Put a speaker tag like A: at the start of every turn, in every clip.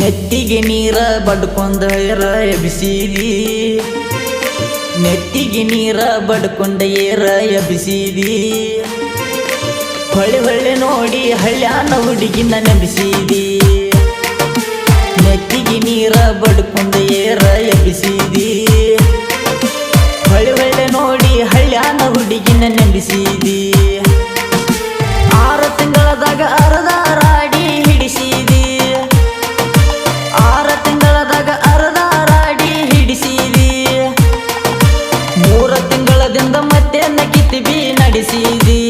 A: ನೆತ್ತಿಗೆ ನೀರ ಬಡ್ಕೊಂಡ ಏರ ಎಬಿಸಿದಿ, ನೆತ್ತಿಗೆ ನೀರ ಬಡ್ಕೊಂಡ ಏರ ಎಬಿಸಿದಿ. ಹೊಳೆ ಹೊಳೆ ನೋಡಿ ಹಳ್ಳ್ಯಾನ ಹುಡುಗಿನ ನಂಬಿಸಿದಿ. ನೆತ್ತಿಗೆ ನೀರ ಬಡ್ಕೊಂಡ ಏರ ಎಬಿಸಿದಿ. ಹೊಳೆ ಹೊಳೆ ನೋಡಿ ಹಳ್ಳ್ಯಾನ ಹುಡುಗಿನ ನಂಬಿಸಿದಿ. 6 ತಿಂಗಳದಾಗ ಅರ್ಧ ರಾಡಿ ಹಿಡಿಸಿದಿ. 6 ತಿಂಗಳದಾಗ ಅರ್ಧ ರಾಡಿ ಹಿಡಿಸಿದಿ. 3 ತಿಂಗಳದಿಂದ ಮತ್ತೆ ನಕಿತಿಬಿ ನಡೆಸಿದಿ.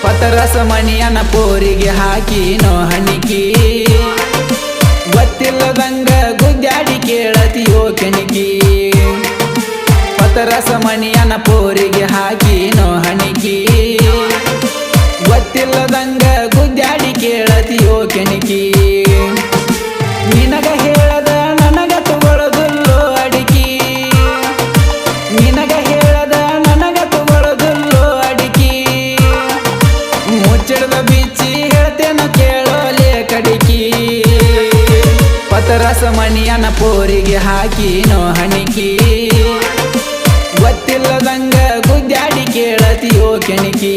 B: ಪತರಸ ಮಣಿಯನ ಪೋರಿಗೆ ಹಾಕಿನೋ ಹಣಿಕಿ, ಗೊತ್ತಿಲ್ಲದಂಗ ಗುದ್ದಾಡಿ ಕೇಳತಿಯೋ ಕೆಣಕಿ. ಪತರಸ ಮಣಿಯನ ಪೋರಿಗೆ ಹಾಕಿನೋ ಹಣಿಕಿ, ಗೊತ್ತಿಲ್ಲದಂಗ ಗುದ್ದಾಡಿ ಕೇಳತಿಯೋ ಕೆಣಕಿ. ನಿನಗ ಹೇಳದ ನನಗ ತಗೊಳ್ಳೋದಿಲ್ಲೋ ಅಡಿಕಿ, ನಿನಗ ಹೇಳದ ನನಗ ತಗೊಳ್ಳೋದಿಲ್ಲೋ ಅಡಿಕಿ. ಮುಚ್ಚಿಡದ ಬಿಚ್ಚಿ ಹೇಳ್ತೇನ ಕೇಳೋಲೆ ಕಡಿಕಿ. ಪತರಸ ಮಣಿಯನ ಪೋರಿಗೆ ಹಾಕಿನೋ ಹಣಿಕಿ, ಗೊತ್ತಿಲ್ಲದಂಗ ಗುದ್ದಾಡಿ ಕೇಳತಿಯೋ ಕೆಣಕಿ.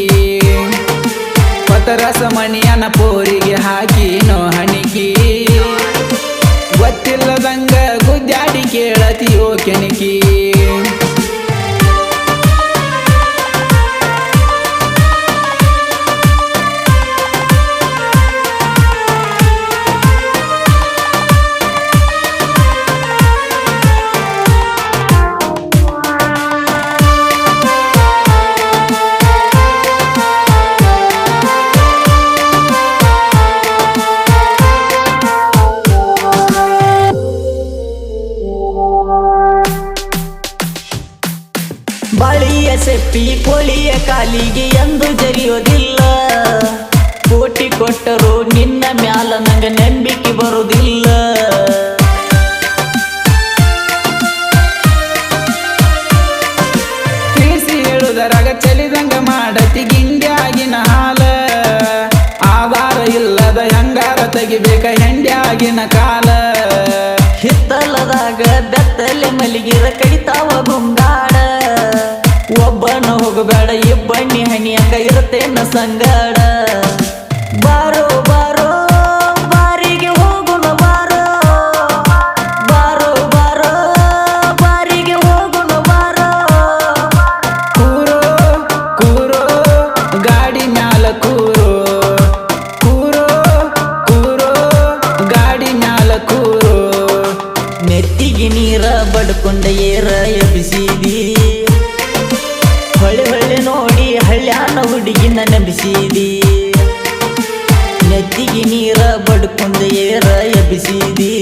B: ಪತರಸ ಮಣಿಯನ ಪೋರಿಗೆ ಹಾಕಿನೋ ಹಣಿಕಿ, ಗೊತ್ತಿಲ್ಲದಂಗ ಗುದ್ದಾಡಿ ಕೇಳತಿಯೋ ಕೆಣಕಿ.
A: ಬಳಿಯ ಸೆಪ್ಪಿ ಕೋಳಿಯ ಕಾಲಿಗೆ ಎಂದು ಜರಿಯೋದಿಲ್ಲ. ಕೋಟಿ ಕೊಟ್ಟರು ನಿನ್ನ ಮ್ಯಾಲ ನಂಗ ನಂಬಿಕೆ ಬರುವುದಿಲ್ಲ.
B: ತಿಳಿಸಿ ಹೇಳುದರಾಗ ಚಲಿದಂಗ ಮಾಡತಿ ಗಿಂಡ್ಯಾಗಿನ ಹಾಲ. ಆಧಾರ ಇಲ್ಲದ ಹೆಂಗಾರ ತೆಗಿಬೇಕ ಹೆಂಡ್ಯಾಗಿನ ಕಾಲ.
A: ಹಿತ್ತಲದಾಗ ಬೆತ್ತಲೆ ಮಲಿಗಿರ ಕಡಿತಾವ ಗುಂಗಾಡ. ಒಬ್ಬನ ಹೋಗಬೇಡ ಇಬ್ಬಣ್ಣಿ ಹಣಿಯಂಗ ಇರುತ್ತೇನ ಸಂಗಡ. ಬಾರೋ ಬಾರೋ ಬಾರಿಗೆ ಹೋಗುಣ ಬಾರೋ, ಬಾರೋ ಬಾರೋ ಬಾರಿಗೆ ಹೋಗುಣ ಬಾರೋ.
B: ಕೂರೋ ಕೂರೋ ಗಾಡಿ ಮ್ಯಾಲ ಕೂರೋ, ಕೂರೋ ಕೂರೋ ಗಾಡಿ ಮ್ಯಾಲ ಕೂರೋ.
A: ನೆತ್ತಿಗೆ ನೀರ ಬಡ್ಕೊಂಡ ಏರ ಎಬಿಸಿದಿ. ಹೊಳೆ ಹೊಳೆ ನೋಡಿ ಹಳ್ಳ್ಯಾನ ಹುಡುಗಿನ ನಂಬಿಸಿದಿ. ನೆತ್ತಿಗೆ ನೀರ ಬಡ್ಕೊಂಡ ಏರ ಎಬಿಸಿದಿ.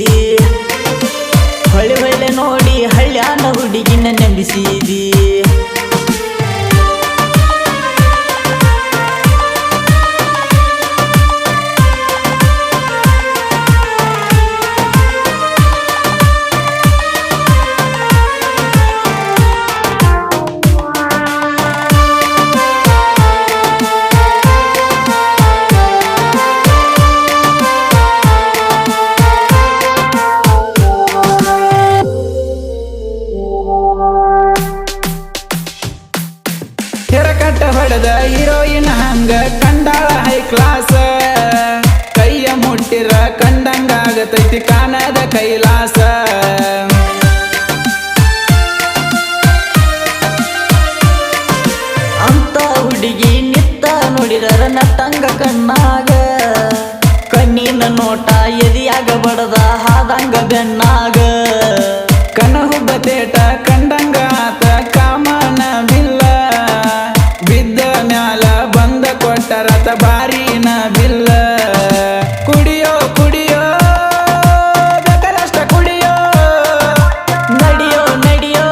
A: ಹೊಳೆ ಹೊಳೆ ನೋಡಿ ಹಳ್ಳ್ಯಾನ ಹುಡುಗಿನ ನಂಬಿಸಿದಿ.
B: ಕೆರಕಟ್ಟ ಹೊಡೆದ ಹೀರೋಯಿನ್ ಹಂಗ ಕಂಡಾಳ ಹೈ ಕ್ಲಾಸ. ಕೈಯ ಮುಟ್ಟಿರ ಕಂಡಂಗಾಗತೈತಿ ಕಾಣದ ಕೈಲಾಸ.
A: ಅಂತ ಹುಡುಗಿ ನಿತ್ತ ನೋಡಿದರ ನಟ್ಟಂಗ ಕಣ್ಣಾಗ. ಕಣ್ಣಿನ ನೋಟ ಎದಿಯಾಗ ಬಡದ ಹಾದಂಗ ಬೆನ್ನಾಗ.
B: ಕನಹುಬ್ಬ ತೇಟ ಕಂಡಂಗ ಆತ ಕಾಮನ ಬಿಲ್ಲ. ಬಿದ್ದ ಮ್ಯಾಲ ಬಂದ ಕೊಟ್ಟರತ ಬಾರಿನ ಬಿಲ್ಲ. ಕುಡಿಯೋ ಕುಡಿಯೋ ಬೇಕರಷ್ಟ ಕುಡಿಯೋ,
A: ನಡಿಯೋ ನಡಿಯೋ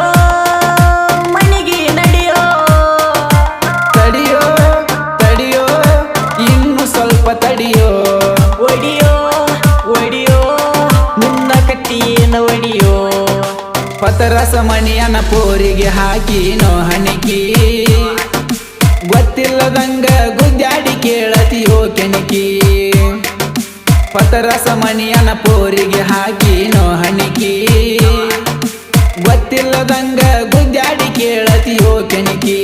B: ಪತರಸ ಮಣಿಯನ ಪೋರಿಗೆ ಹಾಕಿನೋ ಹಣಿಕಿ ಗೊತ್ತಿಲ್ಲದಂಗ ಗುದ್ದಾಡಿ ಕೇಳತಿಯೋ ಕೆಣಕಿ ಪತರಸ ಮಣಿಯನ ಪೋರಿಗೆ ಹಾಕಿನೋ ಹಣಿಕಿ ಗೊತ್ತಿಲ್ಲದಂಗ ಗುದ್ದಾಡಿ ಕೇಳತಿಯೋ ಕೆಣಕಿ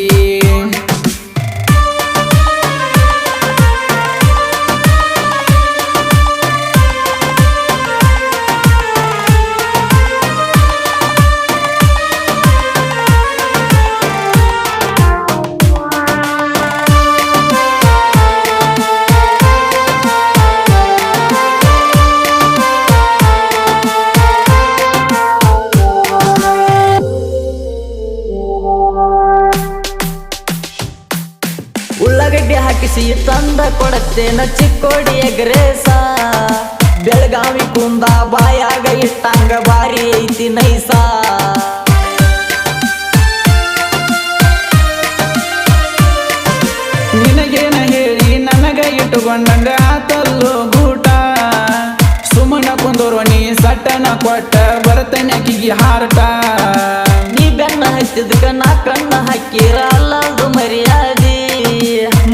A: ಉಳ್ಳಾಗಡ್ಡಿ ಹಾಕಿಸಿ ತಂದ ಕೊಡತ್ತೇನ ಚಿಕ್ಕೋಡಿ ಎಗ್ರೇಸ ಬೆಳಗಾವಿ ಕುಂದ ಬಾಯಾಗ ಇಟ್ಟಂಗ ಬಾರಿ ಐತಿ ನೈಸ
B: ನಿನಗೇನ ಹೇಳಿ ನನಗ ಇಟ್ಟುಕೊಂಡಂಗ ಆತಲ್ಲೋ ಗೂಟ ಸುಮ್ಮನ ಕುಂದೋರು ನೀ ಸಟ್ಟನ ಕೊಟ್ಟ ಬರ್ತನೆ ಕಿಗಿ ಹಾರಟ
A: ನೀ ಬೆನ್ನ ಹತ್ತಿದ್ಕ ನಾ ಕಣ್ಣ ಹಾಕಿರ ಅಲ್ಲದು ಮರ್ಯಾದಿ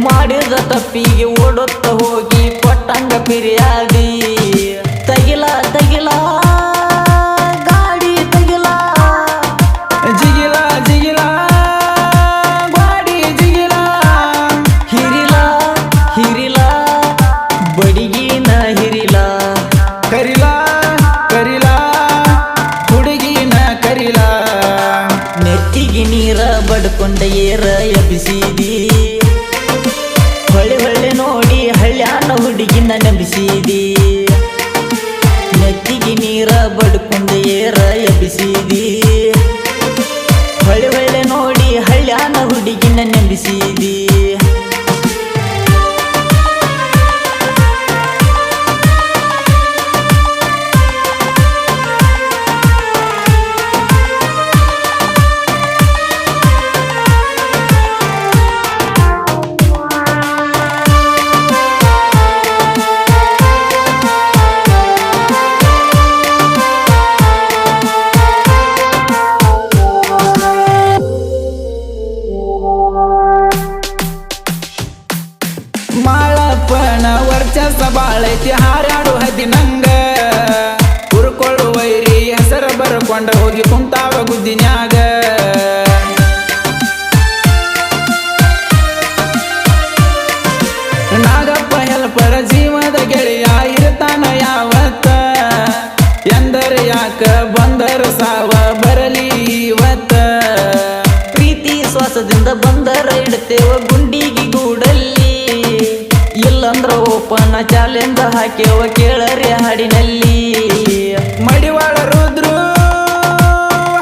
A: ಮಾಡಿದ ತಪ್ಪಿಗೆ ಓಡುತ್ತ ಹೋಗಿ ಕೊಟ್ಟಂಗ ಪಿರಿಯಾದಿ ತಗಿಲ ತಗಿಲ ಗಾಡಿ ತಗಿಲ
B: ಜಿಗಿಲ ಜಿಗಿಲ ಗಾಡಿ ಜಿಗಿಲ
A: ಹಿರಿಲ ಹಿರಿಲ ಬಡಿಗಿನ ಹಿರಿಲ
B: ಕರಿಲ ಕರಿಲ ಹುಡುಗಿನ ಕರಿಲ
A: ನೆತ್ತಿಗೆ ನೀರ ಬಡ್ಕೊಂಡ ಏರ ಎಬ್ಬಿಸಿದಿ ಹೊಳೆ ಹೊಳೆ ನೋಡಿ ಹಳ್ಳ್ಯಾನ ಹುಡುಗಿನ ನಂಬಿಸಿದಿ ನೆತ್ತಿಗೆ ನೀರ ಬಡ್ಕೊಂಡ ಏರ ಎಬ್ಬಿಸಿದಿ ಹೊಳೆ ಹೊಳೆ ನೋಡಿ ಹಳ್ಳ್ಯಾನ ಹುಡುಗಿನ ನಂಬಿಸಿದಿ
B: ಮಾಳಪ್ಪನ ವರ್ಚಸ ಬಾಳೈತಿ ಹಾರಾಡು ಹದಿನಂಗ ಹುರ್ಕೊಳ್ಳು ವೈರಿ ಹೆಸರ ಬರ್ಕೊಂಡ ಹೋಗಿ ಕುಂತಾವ ಗುದ್ದಿನ್ಯಾಗ ನಾಗಪ್ಪ ಹೆಲ್ಪರ ಜೀವದ ಗೆಳೆಯ ಇರ್ತಾನ ಯಾವತ್ತ ಎಂದರೆ ಯಾಕ ಬಂದರ ಸಾವ ಬರಲಿ ಇವತ್ತ
A: ಪ್ರೀತಿ ಶ್ವಾಸದಿಂದ ಬಂದರ ಇಡ್ತೇವ ಗುಂಡಿಗೆ ಗೂಡಲ್ಲಿ ಇಲ್ಲಂದ್ರ ಓಪನ ಚಾಲೆಂಜ್ ಹಾಕ್ಯವ ಕೇಳರಿ ಹಾಡಿನಲ್ಲಿ
B: ಮಡಿವಾಳ ರುದ್ರು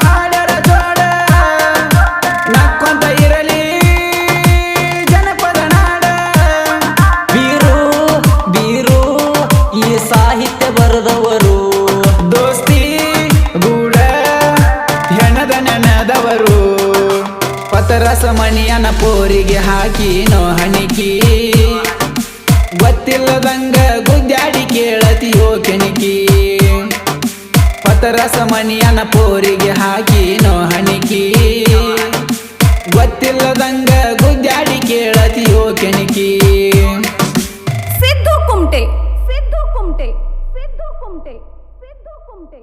B: ಹಾಡರ ಜೋಡ ನಕ್ಕೊಂತ ಇರಲಿ ಜನಪದ ನಾಡ
A: ಬೀರು ಬೀರು ಈ ಸಾಹಿತ್ಯ ಬರೆದವರು
B: ದೋಸ್ತಿ ಗೂಡ ಹೆಣದ ನೆನದವರು ಪತರಸ ಮಣಿಯನ ಪೋರಿಗೆ ಹಾಕಿನೋ ಹಣಿಕಿ ಗೊತ್ತಿಲ್ಲದಂಗ ಗುದ್ದಾಡಿ ಕೇಳತಿಯೋ ಕೆಣಕಿ ಪತರಸ ಮಣಿಯನ ಪೋರಿಗೆ ಹಾಕಿನೋ ಹಣಿಕಿ ಗೊತ್ತಿಲ್ಲದಂಗ ಗುದ್ದಾಡಿ ಕೇಳತಿಯೋ ಕೆಣಕಿ
C: ಸಿದ್ದು ಕುಮಟೆ ಸಿದ್ದು ಕುಮಟೆ ಸಿದ್ದು ಕುಮಟೆ ಸಿದ್ದು ಕುಮಟೆ